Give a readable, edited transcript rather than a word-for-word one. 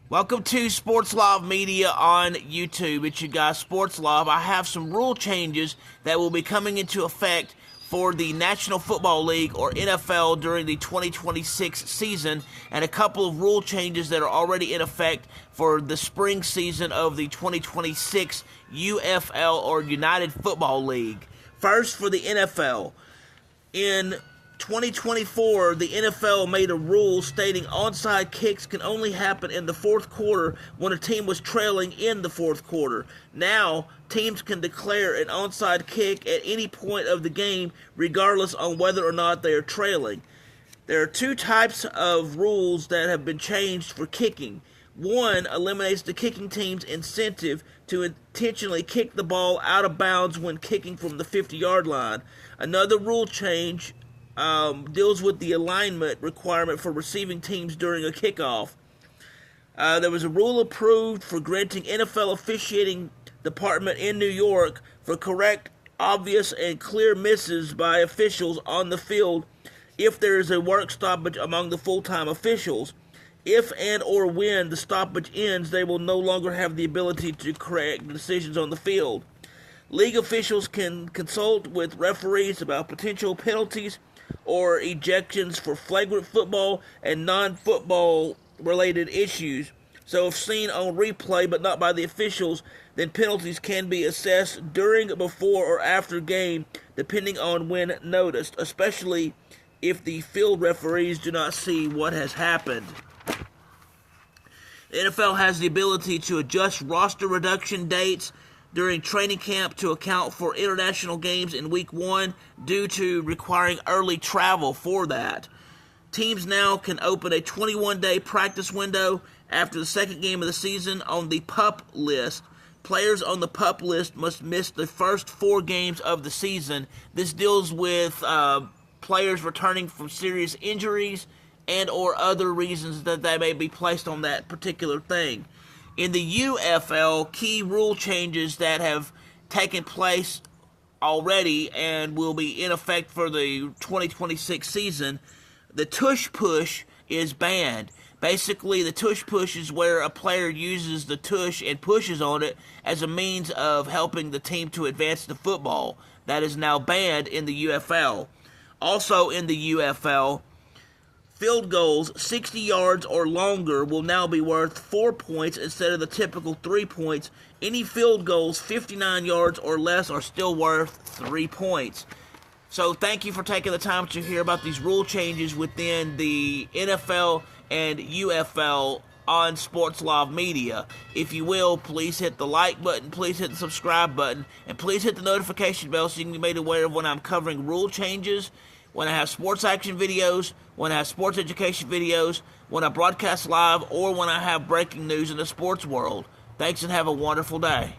Welcome to Sports Live Media on YouTube. It's your guy, Sports Live. I have some rule changes that will be coming into effect for the National Football League, or NFL, during the 2026 season, and a couple of rule changes that are already in effect for the spring season of the 2026 UFL, or United Football League. First, for the NFL. In 2024, the NFL made a rule stating onside kicks can only happen in the fourth quarter when a team was trailing in the fourth quarter. Now, teams can declare an onside kick at any point of the game, regardless on whether or not they are trailing. There are two types of rules that have been changed for kicking. One eliminates the kicking team's incentive to intentionally kick the ball out of bounds when kicking from the 50-yard line. Another rule change deals with the alignment requirement for receiving teams during a kickoff. There was a rule approved for granting NFL officiating department in New York for correct, obvious, and clear misses by officials on the field if there is a work stoppage among the full-time officials. If and or when the stoppage ends, they will no longer have the ability to correct decisions on the field. League officials can consult with referees about potential penalties or ejections for flagrant football and non-football related issues. So if seen on replay but not by the officials, then penalties can be assessed during, before, or after game, depending on when noticed, especially if the field referees do not see what has happened. The NFL has the ability to adjust roster reduction dates during training camp to account for international games in Week 1 due to requiring early travel for that. Teams now can open a 21-day practice window after the second game of the season on the PUP list. Players on the PUP list must miss the first 4 games of the season. This deals with players returning from serious injuries and or other reasons that they may be placed on that particular thing. In the UFL, key rule changes that have taken place already and will be in effect for the 2026 season. The tush push is banned. Basically, the tush push is where a player uses the tush and pushes on it as a means of helping the team to advance the football. That is now banned in the UFL. Also in the UFL, field goals 60 yards or longer will now be worth 4 points instead of the typical 3 points. Any field goals 59 yards or less are still worth 3 points. So thank you for taking the time to hear about these rule changes within the NFL and UFL on Sports Live Media. If you will, please hit the like button, please hit the subscribe button, and please hit the notification bell so you can be made aware of when I'm covering rule changes, when I have sports action videos, when I have sports education videos, when I broadcast live, or when I have breaking news in the sports world. Thanks and have a wonderful day.